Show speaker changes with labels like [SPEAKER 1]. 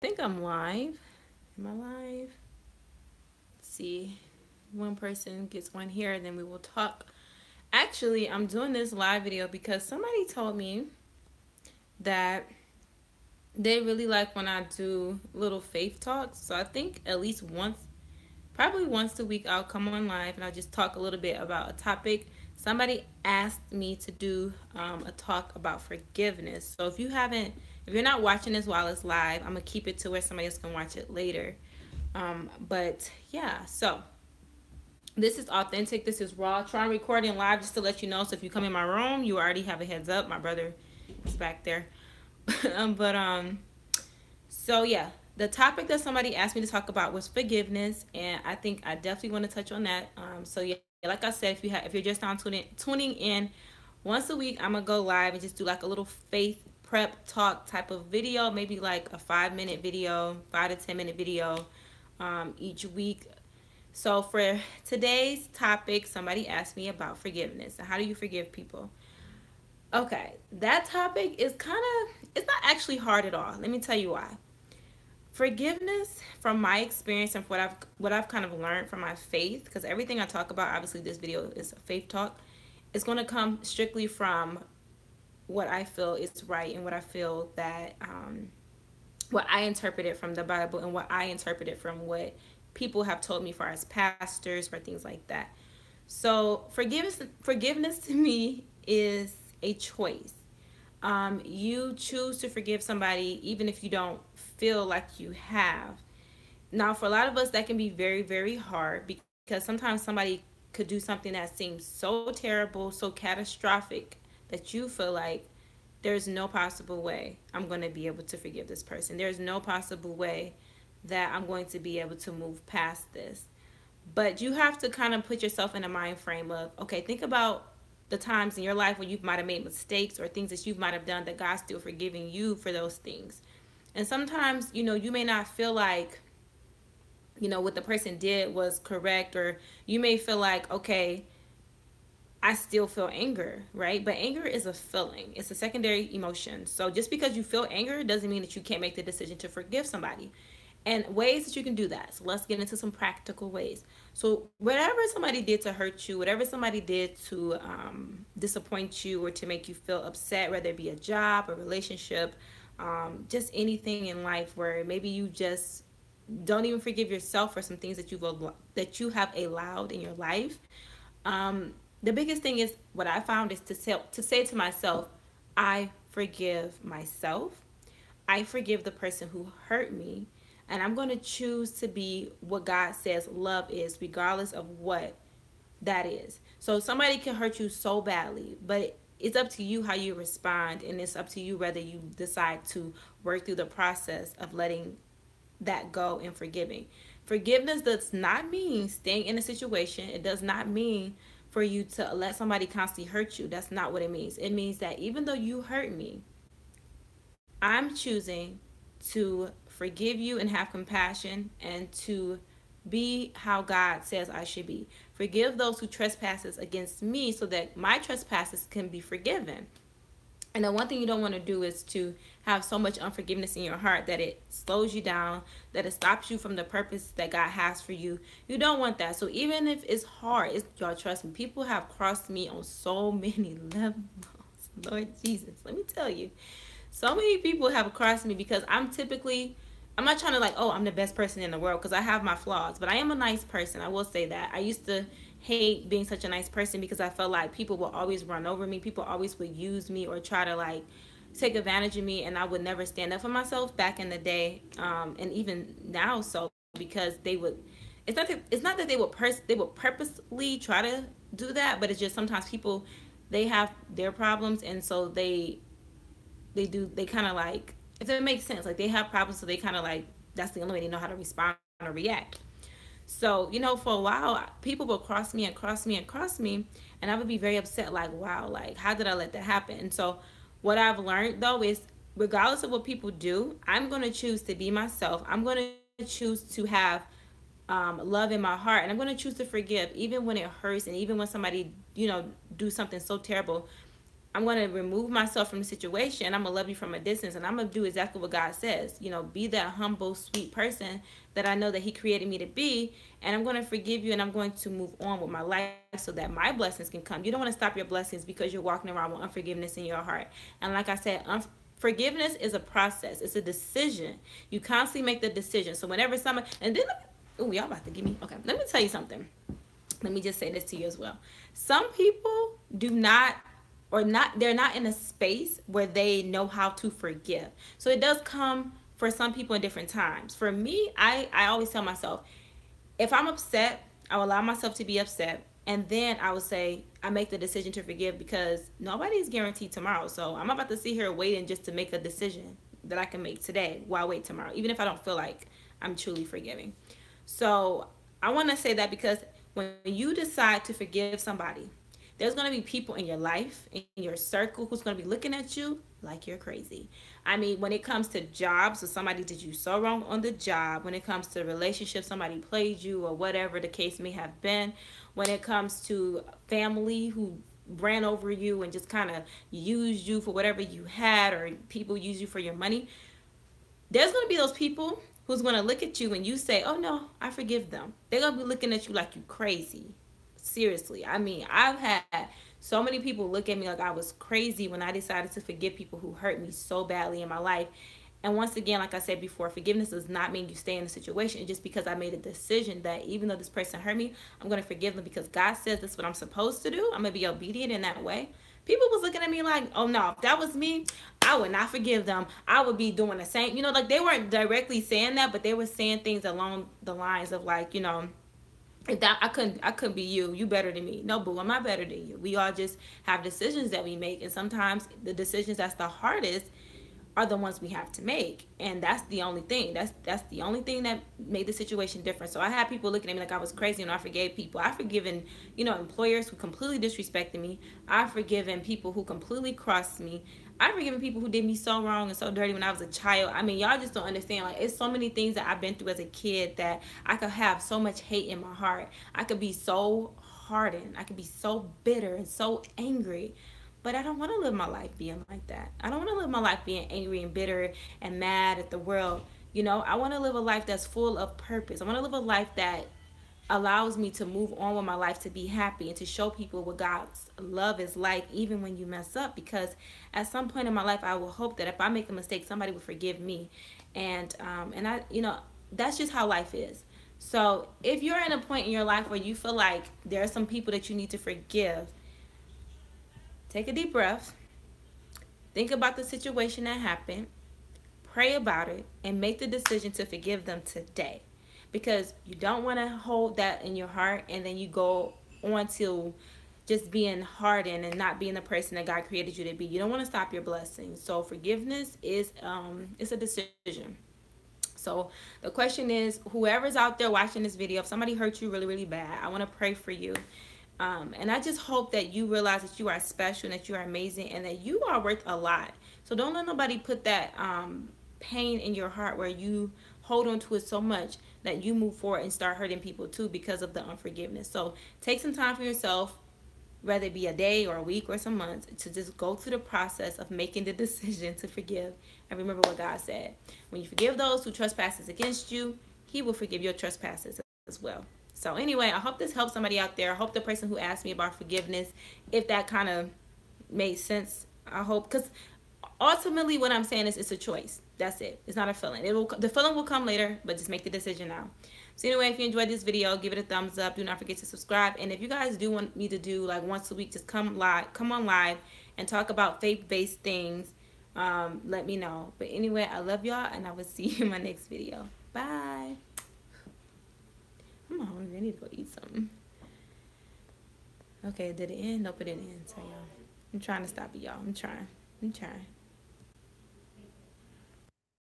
[SPEAKER 1] Think I'm live. Am I live? Let's see. One person gets one here, and then we will talk. Actually, I'm doing this live video because somebody told me that they really like when I do little faith talks. So I think at least once, probably once a week, I'll come on live and I'll just talk a little bit about a topic. Somebody asked me to do a talk about forgiveness. So if you're not watching this while it's live, I'm gonna keep it to where somebody else can watch it later. But yeah, so this is authentic. This is raw. Trying recording live just to let you know. So if you come in my room, you already have a heads up. My brother is back there. But so yeah, the topic that somebody asked me to talk about was forgiveness, and I think I definitely want to touch on that. So yeah, like I said, if you're just now tuning in, once a week I'm gonna go live and just do like a little faith prep talk type of video, maybe like a 5 minute video, 5 to 10 minute video, each week. So for today's topic, somebody asked me about forgiveness. How do you forgive people? Okay, that topic is it's not actually hard at all. Let me tell you why. Forgiveness, from my experience and what I've kind of learned from my faith, because everything I talk about, obviously this video is a faith talk, is going to come strictly from what I feel is right and what I feel that what I interpreted from the Bible and what I interpreted from what people have told me for as pastors or things like that. So forgiveness to me is a choice. You choose to forgive somebody even if you don't feel like you have. Now, for a lot of us, that can be very, very hard because sometimes somebody could do something that seems so terrible, so catastrophic that you feel like there's no possible way I'm going to be able to forgive this person. There's no possible way that I'm going to be able to move past this. But you have to kind of put yourself in a mind frame of, okay, think about the times in your life when you might have made mistakes or things that you might have done that God's still forgiving you for those things. And sometimes, you may not feel like, what the person did was correct, or you may feel like, okay, I still feel anger, right? But anger is a feeling. It's a secondary emotion. So just because you feel anger doesn't mean that you can't make the decision to forgive somebody. And ways that you can do that. So let's get into some practical ways. So whatever somebody did to hurt you, whatever somebody did to disappoint you or to make you feel upset, whether it be a job, a relationship, just anything in life where maybe you just don't even forgive yourself for some things that you have allowed in your life. The biggest thing is what I found is to say to myself, I forgive myself. I forgive the person who hurt me, and I'm going to choose to be what God says love is, regardless of what that is. So somebody can hurt you so badly, but it's up to you how you respond, and it's up to you whether you decide to work through the process of letting that go and forgiving. Forgiveness does not mean staying in a situation. It does not mean for you to let somebody constantly hurt you. That's not what it means. It means that even though you hurt me, I'm choosing to forgive you and have compassion and to be how God says I should be. Forgive those who trespasses against me so that my trespasses can be forgiven. And the one thing you don't want to do is to have so much unforgiveness in your heart that it slows you down, that it stops you from the purpose that God has for you. You don't want that. So even if it's hard, y'all trust me, people have crossed me on so many levels. Lord Jesus, let me tell you. So many people have crossed me because I'm not trying to like, oh, I'm the best person in the world, because I have my flaws, but I am a nice person. I will say that. I used to hate being such a nice person because I felt like people will always run over me. People always would use me or try to like take advantage of me, and I would never stand up for myself back in the day, and even now. So because they would, it's not that they would purposely try to do that, but it's just sometimes people, they have their problems, and so they kind of like, if it makes sense, like they have problems, so they kind of like, that's the only way they know how to respond or react. So, for a while, people would cross me and cross me and cross me, and I would be very upset, like, wow, like, how did I let that happen? And so, what I've learned though is, regardless of what people do, I'm going to choose to be myself. I'm going to choose to have love in my heart, and I'm going to choose to forgive, even when it hurts, and even when somebody, do something so terrible. I'm going to remove myself from the situation. I'm going to love you from a distance, and I'm going to do exactly what God says. You know, be that humble, sweet person that I know that He created me to be. And I'm going to forgive you, and I'm going to move on with my life so that my blessings can come. You don't want to stop your blessings because you're walking around with unforgiveness in your heart. And like I said, forgiveness is a process, it's a decision. You constantly make the decision. So whenever someone, and then, oh, y'all about to give me, okay, let me tell you something. Let me just say this to you as well. Some people do not, or not, they're not in a space where they know how to forgive. So it does come for some people in different times. For me, I always tell myself, if I'm upset, I will allow myself to be upset. And then I would say, I make the decision to forgive, because nobody's guaranteed tomorrow. So I'm about to sit here waiting just to make a decision that I can make today while I wait tomorrow, even if I don't feel like I'm truly forgiving. So I want to say that because when you decide to forgive somebody, there's going to be people in your life, in your circle, who's going to be looking at you like you're crazy. I mean, when it comes to jobs, so somebody did you so wrong on the job. When it comes to relationships, somebody played you, or whatever the case may have been. When it comes to family who ran over you and just kind of used you for whatever you had, or people use you for your money, there's going to be those people who's going to look at you and you say, oh no, I forgive them. They're going to be looking at you like you crazy. Seriously. I mean, I've had so many people look at me like I was crazy when I decided to forgive people who hurt me so badly in my life. And once again, like I said before, forgiveness does not mean you stay in a situation. It's just because I made a decision that even though this person hurt me, I'm going to forgive them because God says this is what I'm supposed to do. I'm going to be obedient in that way. People was looking at me like, oh no, if that was me, I would not forgive them. I would be doing the same. You know, like they weren't directly saying that, but they were saying things along the lines of like, you know, if that I couldn't be you. You better than me. No, boo, I'm not better than you. We all just have decisions that we make, and sometimes the decisions that's the hardest are the ones we have to make. And that's the only thing. That's the only thing that made the situation different. So I had people looking at me like I was crazy, and I forgave people. I've forgiven, you know, employers who completely disrespected me. I've forgiven people who completely crossed me. I've forgiven people who did me so wrong and so dirty when I was a child. I mean, y'all just don't understand. Like, it's so many things that I've been through as a kid that I could have so much hate in my heart. I could be so hardened. I could be so bitter and so angry. But I don't want to live my life being like that. I don't want to live my life being angry and bitter and mad at the world. You know, I want to live a life that's full of purpose. I want to live a life that allows me to move on with my life, to be happy and to show people what God's love is like, even when you mess up. Because at some point in my life, I will hope that if I make a mistake, somebody will forgive me. And I, you know, that's just how life is. So if you're in a point in your life where you feel like there are some people that you need to forgive, take a deep breath, think about the situation that happened, pray about it, and make the decision to forgive them today. Because you don't want to hold that in your heart and then you go on to just being hardened and not being the person that God created you to be. You don't want to stop your blessings. So forgiveness is it's a decision. So the question is, whoever's out there watching this video, if somebody hurt you really, really bad, I want to pray for you. And I just hope that you realize that you are special and that you are amazing and that you are worth a lot. So don't let nobody put that pain in your heart where you hold on to it so much that you move forward and start hurting people too because of the unforgiveness. So take some time for yourself, whether it be a day or a week or some months, to just go through the process of making the decision to forgive. And remember what God said. When you forgive those who trespasses against you, He will forgive your trespasses as well. So anyway, I hope this helps somebody out there. I hope the person who asked me about forgiveness, if that kind of made sense, I hope. Because ultimately what I'm saying is it's a choice. That's it. It's not a feeling. The feeling will come later, but just make the decision now. So anyway, if you enjoyed this video, give it a thumbs up. Do not forget to subscribe. And if you guys do want me to do like once a week, just come on live and talk about faith-based things. Let me know. But anyway, I love y'all, and I will see you in my next video. Bye. I'm hungry. I need to go eat something. Okay, did it end? Nope, it didn't end. So y'all, I'm trying to stop it, y'all. I'm trying.